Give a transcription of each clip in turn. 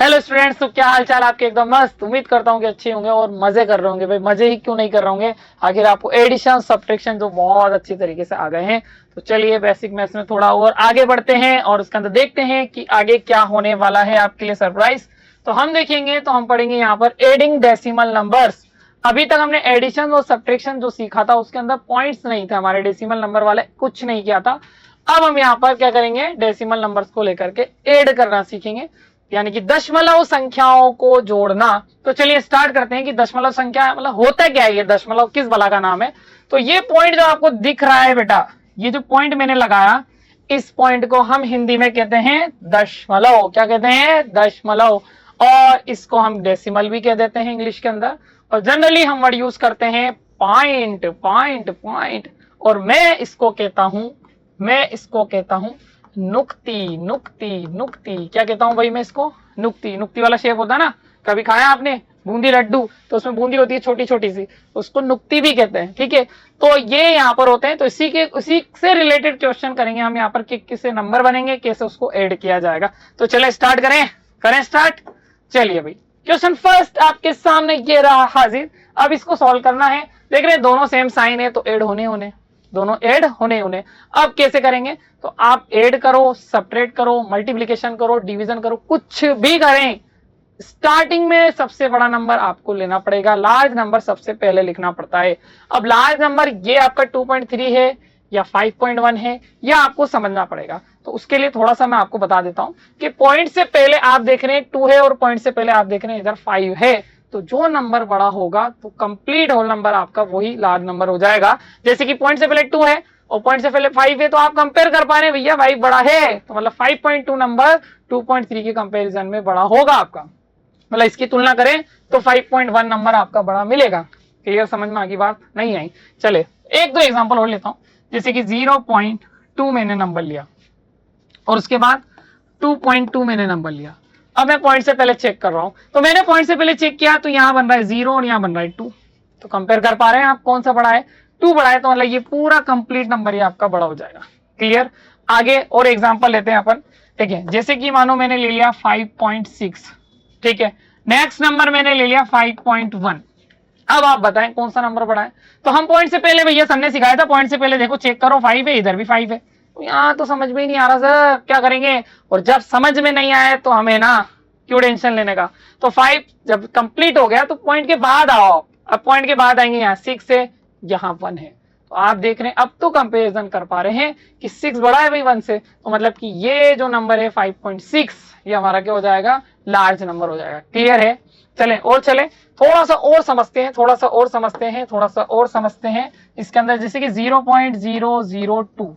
Hello students, तो क्या हाल चाल आपके? एकदम मस्त। उम्मीद करता हूँ कि अच्छे होंगे और मजे कर रहे होंगे। भाई मजे ही क्यों नहीं कर रहे होंगे, आखिर आपको एडिशन सब्ट्रैक्शन जो बहुत अच्छी तरीके से आ गए हैं। तो चलिए बेसिक मैथ्स में थोड़ा और आगे बढ़ते हैं और उसके अंदर देखते हैं कि आगे क्या होने वाला है आपके लिए सरप्राइज। तो हम देखेंगे, तो हम पढ़ेंगे यहाँ पर एडिंग डेसिमल नंबर्स। अभी तक हमने एडिशन और सब्ट्रैक्शन जो सीखा था उसके अंदर पॉइंट्स नहीं थे हमारे, डेसिमल नंबर वाले कुछ नहीं किया था। अब हम यहाँ पर क्या करेंगे, डेसिमल नंबर्स को लेकर के ऐड करना सीखेंगे, यानी कि दशमलव संख्याओं को जोड़ना। तो चलिए स्टार्ट करते हैं कि दशमलव संख्या मतलब होता क्या है, ये दशमलव किस बला का नाम है। तो ये पॉइंट जो आपको दिख रहा है बेटा, ये जो पॉइंट मैंने लगाया, इस पॉइंट को हम हिंदी में कहते हैं दशमलव। क्या कहते हैं? दशमलव। और इसको हम डेसिमल भी कह देते हैं इंग्लिश के अंदर। और जनरली हम वर्ड यूज करते हैं पॉइंट पॉइंट पॉइंट। और मैं इसको कहता हूं नुक्ती नुक्ती नुक्ती। क्या कहता हूं भाई मैं इसको? नुक्ती। नुक्ती वाला शेप होता है ना, कभी खाया आपने बूंदी लड्डू, तो उसमें बूंदी होती है छोटी छोटी सी, उसको नुक्ती भी कहते हैं। ठीक है, तो ये यहाँ पर होते हैं। तो उसी से रिलेटेड क्वेश्चन करेंगे हम यहाँ पर कि किससे नंबर बनेंगे, कैसे उसको ऐड किया जाएगा। तो चले स्टार्ट करें स्टार्ट। चलिए भाई, क्वेश्चन फर्स्ट आपके सामने ये रहा हाजिर। अब इसको सॉल्व करना है। देख रहे हैं दोनों सेम साइन है तो ऐड होने दोनों ऐड होने। अब कैसे करेंगे? तो आप ऐड करो, सब्ट्रैक्ट करो, मल्टीप्लिकेशन करो, डिवीजन करो, कुछ भी करें, स्टार्टिंग में सबसे बड़ा नंबर आपको लेना पड़ेगा। लार्ज नंबर सबसे पहले लिखना पड़ता है। अब लार्ज नंबर ये आपका 2.3 है या 5.1 है, यह आपको समझना पड़ेगा। तो उसके लिए थोड़ा सा मैं आपको बता देता हूं कि पॉइंट से पहले आप देख रहे हैं 2 है और पॉइंट से पहले आप देख रहे हैं इधर 5 है। तो जो नंबर बड़ा होगा तो कंप्लीट होल नंबर आपका वही लार्ज नंबर हो जाएगा। जैसे कि पॉइंट से पहले 2 है और पॉइंट से पहले 5 है, तो आप कंपेयर कर पा रहे हैं भैया 5 बड़ा है, तो मतलब 5.2 नंबर 2.3 के कंपैरिजन में बड़ा होगा आपका। मतलब इसकी तुलना करें तो 5.1 नंबर आपका बड़ा मिलेगा। क्लियर? समझ में आ गई बात? नहीं आई? चले एक दो एग्जांपल और लेता हूं। जैसे कि 0.2 मैंने नंबर लिया और उसके बाद 2.2 मैंने नंबर लिया। अब मैं पॉइंट से पहले चेक कर रहा हूं, तो मैंने पॉइंट से पहले चेक किया तो यहां बन रहा है 0 और यहां बन रहा है 2। तो कंपेयर कर पा रहे हैं आप कौन सा बड़ा है? 2 बड़ा है, तो मतलब ये पूरा कंप्लीट नंबर ही आपका बड़ा हो जाएगा। क्लियर? आगे और एग्जांपल लेते हैं अपन। ठीक है, जैसे कि मानो मैंने ले लिया 5.6। ठीक है, नेक्स्ट नंबर मैंने ले लिया 5.1। अब आप बताएं कौन सा नंबर बड़ा है? तो हम पॉइंट से पहले, भैया सर ने सिखाया था पॉइंट से पहले देखो चेक करो, 5 है, इधर भी 5 है। तो यहाँ तो समझ में ही नहीं आ रहा सर, क्या करेंगे? और जब समझ में नहीं आए तो हमें ना क्यों टेंशन लेने का। तो 5 जब कंप्लीट हो गया तो पॉइंट के बाद आओ। अब पॉइंट के बाद आएंगे यहाँ 6 है, यहाँ 1 है। तो आप देख रहे हैं अब तो कंपेरिजन कर पा रहे हैं कि 6 बड़ा है भाई 1 से, तो मतलब कि ये जो नंबर है 5.6 ये हमारा क्या हो जाएगा? लार्ज नंबर हो जाएगा। क्लियर है? चले थोड़ा सा और समझते हैं इसके अंदर। जैसे कि 0.002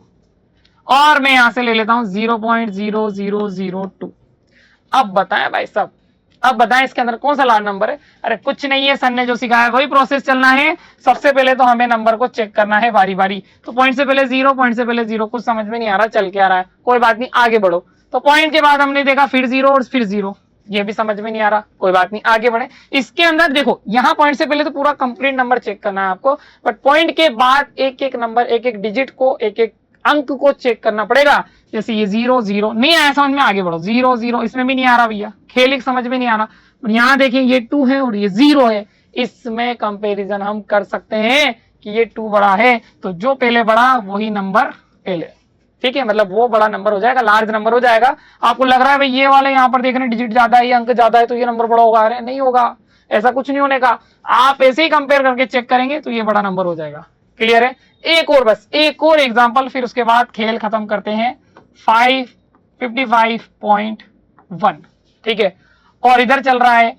और मैं यहां से ले लेता हूं 0.0002। अब बताएं भाई साहब, अब बताएं इसके अंदर कौन सा लार्ज नंबर है? अरे कुछ नहीं है, सर ने जो सिखाया वही प्रोसेस चलना है। सबसे पहले तो हमें नंबर को चेक करना है बारी बारी। तो पॉइंट से पहले 0, पॉइंट से पहले 0, कुछ समझ में नहीं आ रहा चल के आ रहा है, कोई बात नहीं आगे बढ़ो। तो पॉइंट के बाद हमने देखा फिर 0 और फिर 0, ये भी समझ में नहीं आ रहा, कोई बात नहीं आगे बढ़े। इसके अंदर देखो, यहाँ पॉइंट से पहले तो पूरा कंप्लीट नंबर चेक करना है आपको, बट पॉइंट के बाद एक एक नंबर, एक एक डिजिट को, एक एक अंक को चेक करना पड़ेगा। जैसे ये 0 0 नहीं आया समझ में, आगे बढ़ो। 0 0 इसमें भी नहीं आ रहा भैया, खेल समझ में नहीं आ रहा। यहाँ देखिए ये 2 है और ये 0 है, इसमें कंपैरिजन हम कर सकते हैं कि ये 2 बड़ा है, तो जो पहले बड़ा वही नंबर पहले। ठीक है, मतलब वो बड़ा नंबर हो जाएगा, लार्ज नंबर हो जाएगा। आपको लग रहा है भाई ये वाले यहाँ पर देख रहे हैं डिजिट ज्यादा है, ये अंक ज्यादा है, तो ये नंबर बड़ा होगा। अरे नहीं होगा, ऐसा कुछ नहीं होने का। आप ऐसे ही कंपेयर करके चेक करेंगे तो ये बड़ा नंबर हो जाएगा। क्लियर है? एक और, बस एक और एग्जांपल, फिर उसके बाद खेल खत्म करते हैं। 55.1। ठीक है, और इधर चल रहा है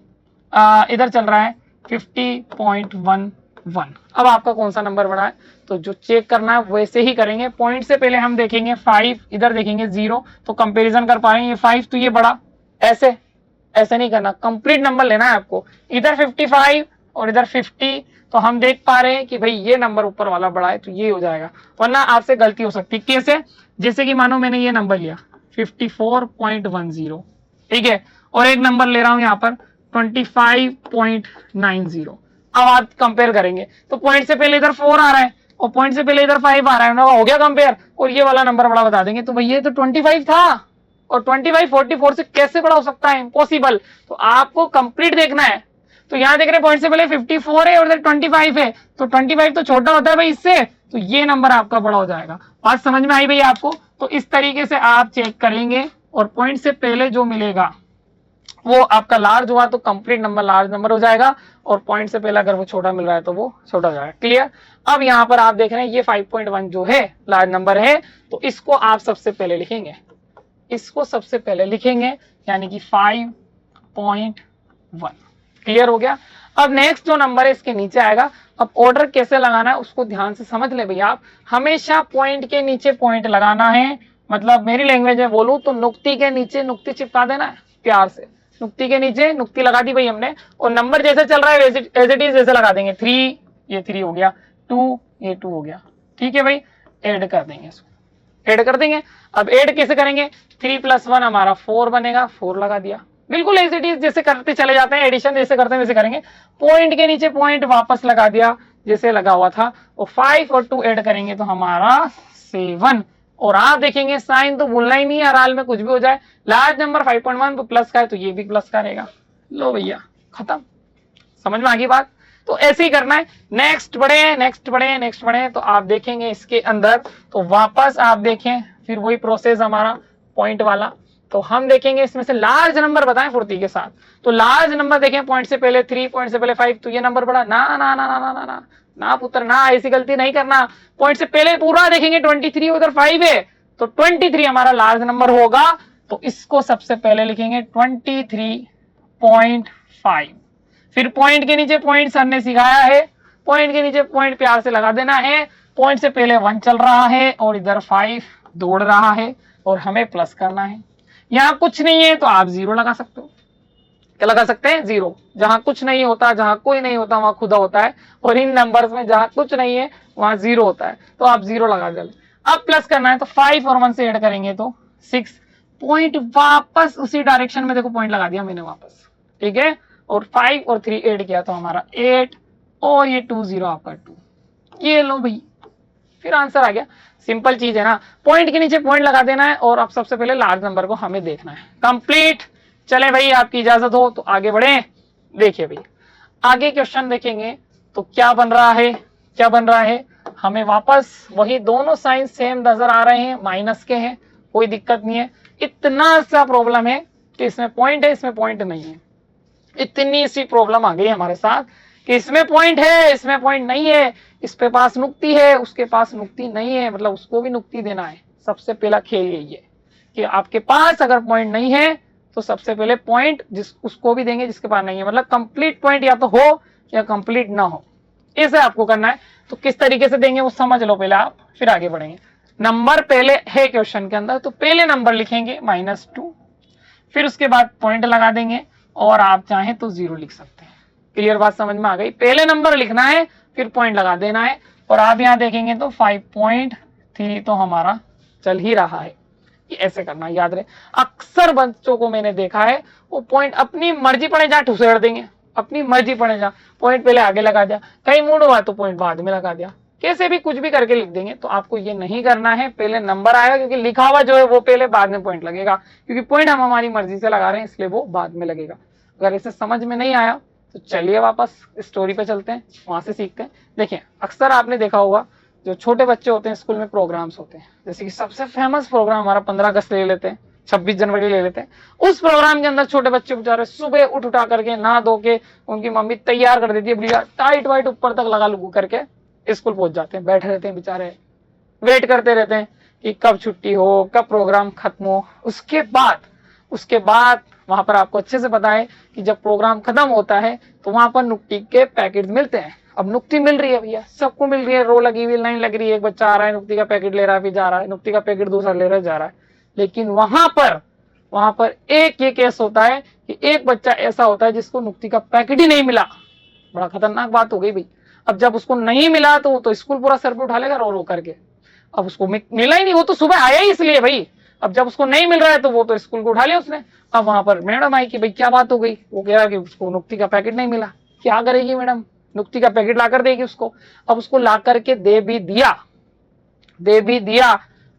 50.11। अब आपका कौन सा नंबर बड़ा है? तो जो चेक करना है वैसे ही करेंगे। पॉइंट से पहले हम देखेंगे 5, इधर देखेंगे 0, तो कंपैरिजन कर पा रहे हैं ये 5 तो ये बड़ा। ऐसे नहीं करना, कंप्लीट नंबर लेना है आपको। इधर 55 और इधर 50, तो हम देख पा रहे हैं कि भाई ये नंबर ऊपर वाला बड़ा है, तो ये हो जाएगा। वरना आपसे गलती हो सकती है। कैसे? जैसे कि मानो मैंने ये नंबर लिया 54.10, ठीक है, और एक नंबर ले रहा हूं यहाँ पर 25.90। अब आप कंपेयर करेंगे तो पॉइंट से पहले इधर 4 आ रहा है और पॉइंट से पहले इधर 5 आ रहा है ना, हो गया कंपेयर, और ये वाला नंबर बड़ा बता देंगे। तो भाई ये तो 25 था, और 25 44 से कैसे बड़ा हो सकता है, इम्पॉसिबल। तो आपको कंप्लीट देखना है। तो यहाँ देख रहे पॉइंट से पहले 54 है और इधर 25 है, तो 25 तो छोटा होता है भाई इससे, तो ये नंबर आपका बड़ा हो जाएगा। बात समझ में आई भाई आपको? तो इस तरीके से आप चेक करेंगे और पॉइंट से पहले जो मिलेगा वो आपका लार्ज हुआ तो कंप्लीट नंबर लार्ज नंबर हो जाएगा, और पॉइंट से पहले अगर वो छोटा मिल रहा है तो वो छोटा हो जाएगा। क्लियर? अब यहाँ पर आप देख रहे हैं ये 5.1 जो है लार्ज नंबर है, तो इसको आप सबसे पहले लिखेंगे, इसको सबसे पहले लिखेंगे, यानी कि 5.1। क्लियर हो गया? अब नेक्स्ट जो नंबर है इसके नीचे आएगा। अब ऑर्डर कैसे लगाना है उसको ध्यान से समझ ले भैया आप। हमेशा पॉइंट के नीचे पॉइंट लगाना है, मतलब मेरी लैंग्वेज में बोलूं तो नुक्ति के नीचे नुक्ति चिपका देना है प्यार से। नुक्ति के नीचे नुक्ति लगा दी भाई हमने, और नंबर जैसे चल रहा है एज इट इज जैसे लगा देंगे। 3 ये 3 हो गया, 2 ये 2 हो गया। ठीक है भाई, ऐड कर देंगे इसको, ऐड कर देंगे। अब ऐड कैसे करेंगे? 3 + 1 हमारा 4 बनेगा, 4 लगा दिया। बिल्कुल एज इट इज जैसे करते चले जाते हैं, एडिशन जैसे करते हैं वैसे करेंगे। पॉइंट के नीचे पॉइंट वापस लगा दिया जैसे लगा हुआ था, और 5 और 2 ऐड करेंगे तो हमारा 7। और आप देखेंगे साइन तो भूलना ही नहीं है, हर हाल में कुछ भी हो जाए। लार्ज नंबर 5.1 प्लस का है तो ये भी प्लस का रहेगा। लो भैया खत्म। समझ में आ गई बात? तो ऐसे ही करना है। नेक्स्ट बढ़े, नेक्स्ट बढ़े, नेक्स्ट बढ़े, तो आप देखेंगे इसके अंदर, तो वापस आप देखें फिर वही प्रोसेस हमारा पॉइंट वाला। तो हम देखेंगे इसमें से लार्ज नंबर बताएं फुर्ती के साथ। तो लार्ज नंबर देखें, पॉइंट से पहले 3, पॉइंट से पहले 5, तो ये नंबर बड़ा ना ना ना ना ना ना ना ना पुत्र ना, ऐसी गलती नहीं करना। पॉइंट से पहले पूरा देखेंगे 23, उधर 5 है, तो 23 हमारा लार्ज नंबर होगा, तो इसको सबसे पहले लिखेंगे 23.5। फिर पॉइंट के नीचे पॉइंट सर ने सिखाया है, पॉइंट के नीचे पॉइंट प्यार से लगा देना है। पॉइंट से पहले 1 चल रहा है और इधर 5 दौड़ रहा है, और हमें प्लस करना है। यहाँ कुछ नहीं है तो आप 0 लगा सकते हो। क्या लगा सकते हैं? 0। जहां कुछ नहीं होता, जहां कोई नहीं होता वहां खुदा होता है, और इन नंबर्स में जहां कुछ नहीं है वहां 0 होता है, तो आप 0 लगा दे। अब प्लस करना है तो 5 और 1 से ऐड करेंगे तो 6। पॉइंट वापस उसी डायरेक्शन में देखो पॉइंट लगा दिया मैंने वापस, ठीक है, और 5 और 3 ऐड किया तो हमारा 8, और ये 2 0 आपका 2। ये लो भाई, फिर आंसर आ गया। सिंपल चीज है ना, पॉइंट के नीचे पॉइंट लगा देना है, और अब सबसे पहले लार्ज नंबर को हमें देखना है। कंप्लीट। चले भाई आपकी इजाजत हो तो आगे बढ़े। देखिए भाई आगे क्वेश्चन देखेंगे तो क्या बन रहा है, क्या बन रहा है, हमें वापस वही दोनों साइन सेम नजर आ रहे हैं, माइनस के हैं, कोई दिक्कत नहीं है। इतना सा प्रॉब्लम है कि इसमें पॉइंट है, इसमें पॉइंट नहीं है। इतनी सी प्रॉब्लम आ गई हमारे साथ कि इसमें पॉइंट है, इसमें पॉइंट नहीं है, इस पे पास नुक्ति है, उसके पास नुक्ति नहीं है, मतलब उसको भी नुक्ति देना है। सबसे पहला खेल यही है कि आपके पास अगर पॉइंट नहीं है तो सबसे पहले पॉइंट उसको भी देंगे जिसके पास नहीं है, मतलब कंप्लीट पॉइंट या तो हो या कंप्लीट ना हो, इसे आपको करना है। तो किस तरीके से देंगे वो समझ लो पहले आप, फिर आगे बढ़ेंगे। नंबर पहले है क्वेश्चन के अंदर, तो पहले नंबर लिखेंगे -2, फिर उसके बाद पॉइंट लगा देंगे, और आप चाहें तो 0 लिख सकते हैं। क्लियर बात समझ में आ गई? पहले नंबर लिखना है फिर पॉइंट लगा देना है, और आप यहाँ देखेंगे तो 5.3 तो हमारा चल ही रहा है। ऐसे करना याद रहे। अक्सर बच्चों को मैंने देखा है वो पॉइंट अपनी मर्जी पड़े जहाँ ठुसेड़ देंगे, अपनी मर्जी पड़े जहाँ पॉइंट पहले आगे लगा दिया, कहीं मूड हुआ तो पॉइंट बाद में लगा दिया, कैसे भी कुछ भी करके लिख देंगे। तो आपको ये नहीं करना है, पहले नंबर आएगा क्योंकि लिखा हुआ जो है वो पहले, बाद में पॉइंट लगेगा, क्योंकि पॉइंट हम हमारी मर्जी से लगा रहे हैं इसलिए वो बाद में लगेगा। अगर इसे समझ में नहीं आया तो चलिए वापस स्टोरी पे चलते हैं, वहां से सीखते हैं। देखिए अक्सर आपने देखा होगा जो छोटे बच्चे होते हैं स्कूल में प्रोग्राम्स होते हैं, जैसे कि सबसे फेमस प्रोग्राम हमारा 15 अगस्त ले लेते हैं, 26 जनवरी ले लेते हैं। उस प्रोग्राम के अंदर छोटे बच्चे बेचारे सुबह उठा करके नहा धो के उनकी मम्मी तैयार कर देती है, बढ़िया टाइट वाइट ऊपर तक लगा लगू करके स्कूल पहुंच जाते हैं, बैठे रहते हैं बेचारे, वेट करते रहते हैं कि कब छुट्टी हो, कब प्रोग्राम खत्म हो। उसके बाद वहां पर आपको अच्छे से पता है कि जब प्रोग्राम खत्म होता है तो वहां पर नुक्ति के पैकेट मिलते हैं। अब नुक्ति मिल रही है भैया, सबको मिल रही है, रो लगी हुई, लाइन लग रही है, एक बच्चा आ रहा है नुक्ति का पैकेट ले रहा है, फिर जा रहा है, नुक्ति का पैकेट दूसरा ले रहा है, जा रहा है। लेकिन वहां पर एक ये केस होता है कि एक बच्चा ऐसा होता है जिसको नुक्ति का पैकेट ही नहीं मिला। बड़ा खतरनाक बात हो गई भाई। अब जब उसको नहीं मिला तो स्कूल पूरा सर पे उठा लेगा रो रो करके। अब उसको मिला ही नहीं, वो तो सुबह आया ही इसलिए भाई। अब जब उसको नहीं मिल रहा है तो वो तो स्कूल को उठा लिया उसने। अब वहां पर मैडम आई कि भाई क्या बात हो गई, वो कह रहा कि उसको नुक्ति का पैकेट नहीं मिला। क्या करेगी मैडम, नुक्ति का पैकेट ला कर देगी उसको। अब उसको ला करके दे भी दिया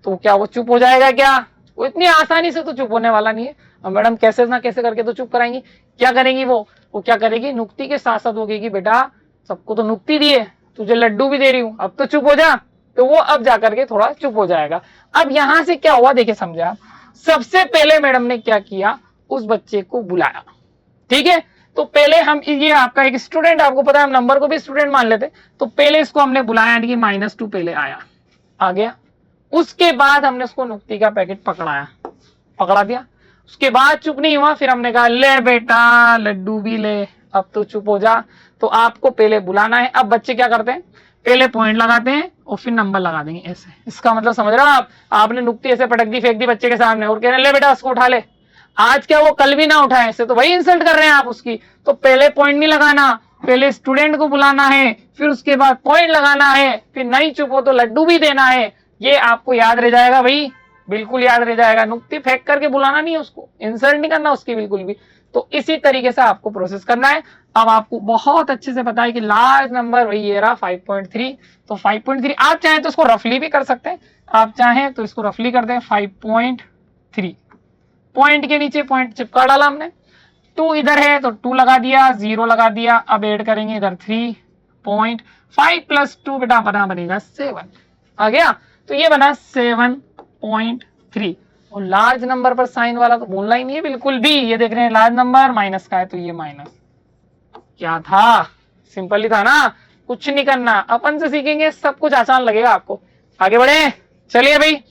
तो क्या वो चुप हो जाएगा क्या? वो इतनी आसानी से तो चुप होने वाला नहीं है। और मैडम कैसे ना कैसे करके तो चुप कराएंगी। क्या करेंगी वो क्या करेगी, नुक्ति के साथ साथ वो कहेगी बेटा सबको तो नुक्ति दिए, तुझे लड्डू भी दे रही हूँ, अब तो चुप हो जा। तो वो अब जाकर के थोड़ा चुप हो जाएगा। अब यहां से क्या हुआ देखिए समझा, सबसे पहले मैडम ने क्या किया, उस बच्चे को बुलाया। ठीक है, तो पहले हम, ये आपका एक स्टूडेंट, आपको पता है हम नंबर को भी स्टूडेंट मान लेते, तो पहले इसको हमने बुलाया, यानी कि -2 पहले आया, आ गया। उसके बाद हमने उसको नुक्ति का पैकेट पकड़ा दिया। उसके बाद चुप नहीं हुआ, फिर हमने कहा ले बेटा लड्डू भी ले, अब तो चुप हो जा। तो आपको पहले बुलाना है। अब बच्चे क्या करते हैं, पहले पॉइंट लगाते हैं और फिर नंबर लगा देंगे ऐसे। इसका मतलब समझ रहे हो आप, आपने नुक्ति ऐसे पटक दी, फेंक दी बच्चे के सामने और कह रहे ले बेटा उसको उठा ले। आज क्या वो कल भी ना उठाए, ऐसे तो वही इंसल्ट कर रहे हैं आप उसकी। तो पहले पॉइंट नहीं लगाना, पहले स्टूडेंट को बुलाना है, फिर उसके बाद पॉइंट लगाना है, फिर नहीं चुप हो तो लड्डू भी देना है। ये आपको याद रह जाएगा भाई, बिल्कुल याद रह जाएगा। नुक्ति फेंक करके बुलाना नहीं है उसको, इंसल्ट नहीं करना उसकी बिल्कुल भी। तो इसी तरीके से आपको प्रोसेस करना है। अब आपको बहुत अच्छे से पता है कि लार्ज नंबर वही ये रहा 5.3। तो 5.3 आप चाहें तो इसको रफली भी कर सकते हैं, आप चाहें तो इसको रफली कर दें 5.3। पॉइंट के नीचे पॉइंट चिपका डाला हमने, 2 इधर है तो 2 लगा दिया, 0 लगा दिया। अब ऐड करेंगे इधर 3.5 + 2 बेटा बनेगा 7, आ गया। तो ये बना 7.3। और लार्ज नंबर पर साइन वाला तो बोलना ही नहीं है बिल्कुल भी। ये देख रहे हैं लार्ज नंबर माइनस का है, तो ये माइनस क्या था, सिंपल ही था ना, कुछ नहीं करना। अपन से सीखेंगे सब कुछ आसान लगेगा आपको। आगे बढ़े, चलिए भाई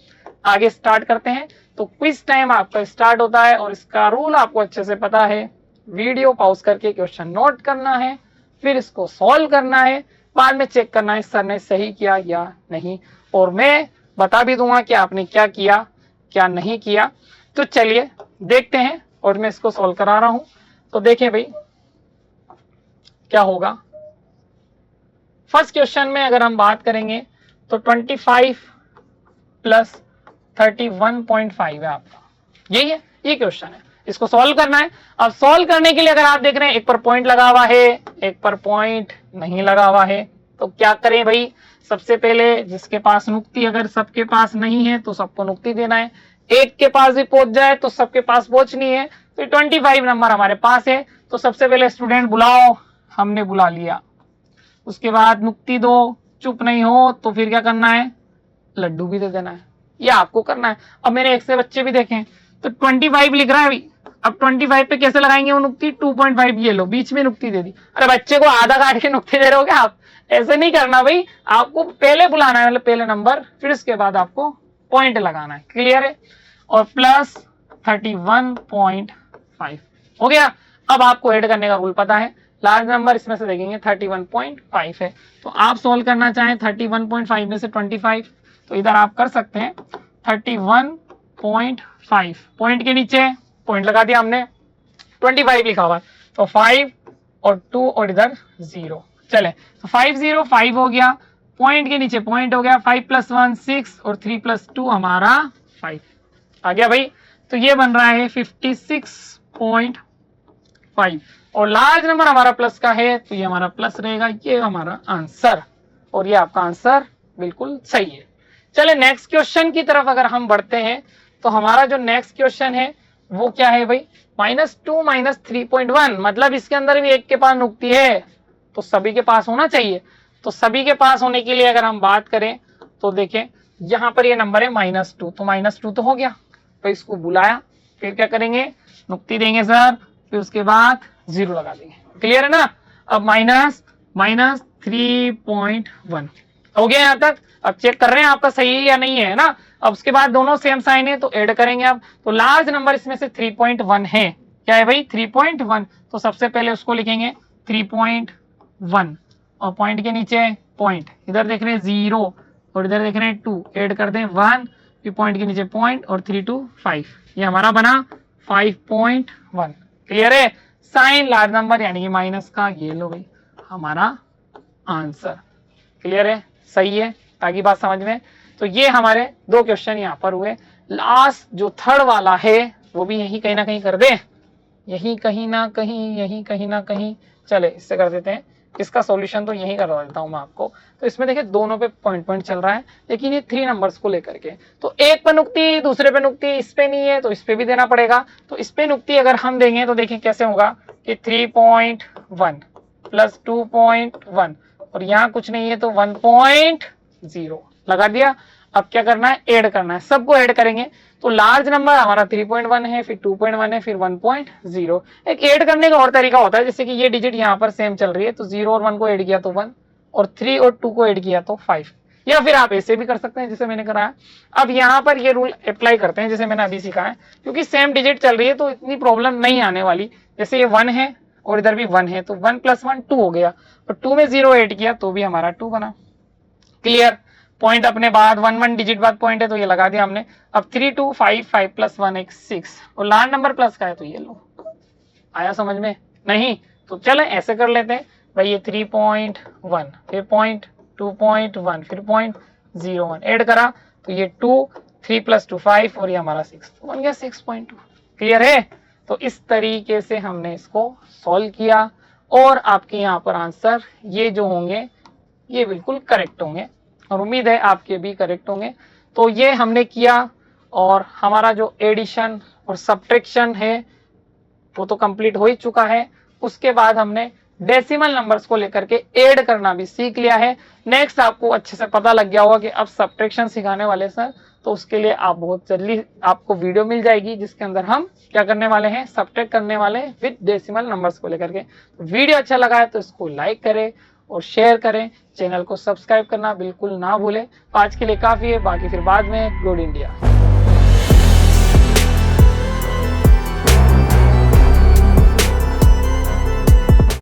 आगे स्टार्ट करते हैं। तो क्विज टाइम आपका स्टार्ट होता है और इसका रूल आपको अच्छे से पता है। वीडियो पॉज करके क्वेश्चन नोट करना है, फिर इसको सॉल्व करना है, बाद में चेक करना है सर ने सही किया या नहीं, और मैं बता भी दूंगा कि आपने क्या किया क्या नहीं किया। तो चलिए देखते हैं, और मैं इसको सॉल्व करा रहा हूं। तो देखें भाई क्या होगा। फर्स्ट क्वेश्चन में अगर हम बात करेंगे तो 25 + 31.5 है आपका, यही है, ये क्वेश्चन है, इसको सॉल्व करना है। अब सॉल्व करने के लिए अगर आप देख रहे हैं एक पर पॉइंट लगा हुआ है, एक पर पॉइंट नहीं लगा हुआ है, तो क्या करें भाई, सबसे पहले जिसके पास नुक्ति अगर सबके पास नहीं है तो सबको नुक्ति देना है, एक के पास भी पहुंच जाए तो सबके पास पहुंचनी है। तो 25 नंबर हमारे पास है, तो सबसे पहले स्टूडेंट बुलाओ, हमने बुला लिया। उसके बाद नुक्ति दो, चुप नहीं हो तो फिर क्या करना है, लड्डू भी दे देना है, ये आपको करना है। अब मेरे एक से बच्चे भी देखें तो 25 लिख रहा है अभी, अब 25 पे कैसे लगाएंगे वो नुक्ति, 2.5 ये लो, बीच में नुक्ति दे दी। अरे बच्चे को आधा काट के नुक्ति दे रहे हो क्या आप, ऐसे नहीं करना भाई, आपको पहले बुलाना है, मतलब पहले नंबर, फिर उसके बाद आपको पॉइंट लगाना है, क्लियर है। और प्लस 31.5 हो गया। अब आपको ऐड करने का रूल पता है, लार्ज नंबर इसमें से देखेंगे 31.5 है, तो आप सोल्व करना चाहें 31.5 में से 25, तो इधर आप कर सकते हैं 31.5, पॉइंट के नीचे पॉइंट लगा दिया हमने, 25 लिखा हुआ, तो 5 और 2 और इधर 0, चले तो 5 0 5 हो गया, पॉइंट के नीचे पॉइंट हो गया, 5 + 1 6 और 3 + 2 हमारा 5 आ गया भाई। तो ये बन रहा है 56.5, और लार्ज नंबर हमारा प्लस का है तो ये हमारा प्लस रहेगा, ये हमारा आंसर, और ये आपका आंसर बिल्कुल सही है। चले नेक्स्ट क्वेश्चन की तरफ अगर हम बढ़ते हैं, तो हमारा जो नेक्स्ट क्वेश्चन है वो क्या है भाई, -2 - 3.1, मतलब इसके अंदर भी एक के पास नुक्ति है, तो सभी के पास होना चाहिए। तो सभी के पास होने के लिए अगर हम बात करें तो देखें यहाँ पर ये नंबर है -2, तो -2 तो हो गया, तो इसको बुलाया, फिर क्या करेंगे, नुक्ति देंगे सर, फिर उसके बाद 0 लगा देंगे, क्लियर है ना। अब -3.1 हो गया यहाँ तक। अब चेक कर रहे हैं आपका सही है या नहीं है ना। अब उसके बाद दोनों सेम साइन है तो ऐड करेंगे अब, तो लार्ज नंबर इसमें से 3.1 है, क्या है भाई 3.1, तो सबसे पहले उसको लिखेंगे 3.1, और पॉइंट के नीचे पॉइंट, इधर देख रहे हैं 0 और इधर देख रहे हैं 2, ऐड कर दें 1, फिर पॉइंट के नीचे पॉइंट और 3 2 5, ये हमारा बना 5.1, क्लियर है। साइन लार्ज नंबर यानी कि माइनस का, ये लो भाई हमारा आंसर, क्लियर है, सही है, आगे बात समझ में। तो ये हमारे 2 क्वेश्चन यहाँ पर हुए। लास्ट जो थर्ड वाला है वो भी यही कहीं ना कहीं कर दे, यही कहीं ना कहीं, यही कहीं ना कहीं, चले इससे कर देते हैं इसका सॉल्यूशन तो यही करवा देता हूं मैं आपको। तो इसमें देखिए दोनों पे पॉइंट पॉइंट चल रहा है, लेकिन ये 3 नंबर्स को लेकर के, तो एक पे नुक्ती, दूसरे पे नुक्ती, इस पे नहीं है तो इस पे भी देना पड़ेगा। तो इस पे नुक्ती अगर हम देंगे तो देखिए कैसे होगा कि 3.1 प्लस 2.1 और यहाँ कुछ नहीं है तो 1.0 लगा दिया। अब क्या करना है, ऐड करना है, सबको ऐड करेंगे तो लार्ज नंबर हमारा 3.1 है, फिर 2.1 है, फिर 1.0। एक ऐड करने का और तरीका होता है, जैसे कि ये डिजिट यहाँ पर सेम चल रही है तो 0 और 1 को ऐड किया तो 1 और 3 और 2 को ऐड किया तो 5, या फिर आप ऐसे भी कर सकते हैं जैसे मैंने कराया। अब यहाँ पर ये रूल अप्लाई करते हैं जैसे मैंने अभी सिखाया है, क्योंकि सेम डिजिट चल रही है तो इतनी प्रॉब्लम नहीं आने वाली। जैसे ये 1 है और इधर भी 1 है तो 1 + 1 2 हो गया, और 2 में 0 ऐड किया तो भी हमारा 2 बना। क्लियर, पॉइंट अपने बाद 1 डिजिट बाद पॉइंट है तो ये लगा दिया हमने। अब 3 2 5 5 + 1 एक 6 और लार्ज नंबर प्लस का है तो ये लो। आया समझ में? नहीं तो चले ऐसे कर लेते हैं भाई, ये 3.1 फिर 2.1 फिर 0.01 ऐड करा तो ये 2 3 + 2 5 और ये हमारा 6 तो बन गया 6.2। क्लियर है? तो इस तरीके से हमने इसको सॉल्व किया और आपके यहाँ पर आंसर ये जो होंगे ये बिल्कुल करेक्ट होंगे, और उम्मीद है आपके भी करेक्ट होंगे। तो ये हमने किया और हमारा जो एडिशन और सब्ट्रैक्शन है वो तो कंप्लीट हो ही चुका है। उसके बाद हमने डेसिमल नंबर्स को लेकर के ऐड करना भी सीख लिया है। नेक्स्ट आपको अच्छे से पता लग गया होगा कि अब सब्ट्रैक्शन सिखाने वाले सर, तो उसके लिए आप बहुत जल्दी आपको वीडियो मिल जाएगी जिसके अंदर हम क्या करने वाले हैं, सब्ट्रैक्ट करने वाले हैं विद डेसिमल नंबर्स को लेकर के। वीडियो अच्छा लगा है तो इसको लाइक करें और शेयर करें, चैनल को सब्सक्राइब करना बिल्कुल ना भूलें। आज के लिए काफी है, बाकी फिर बाद में। Good India.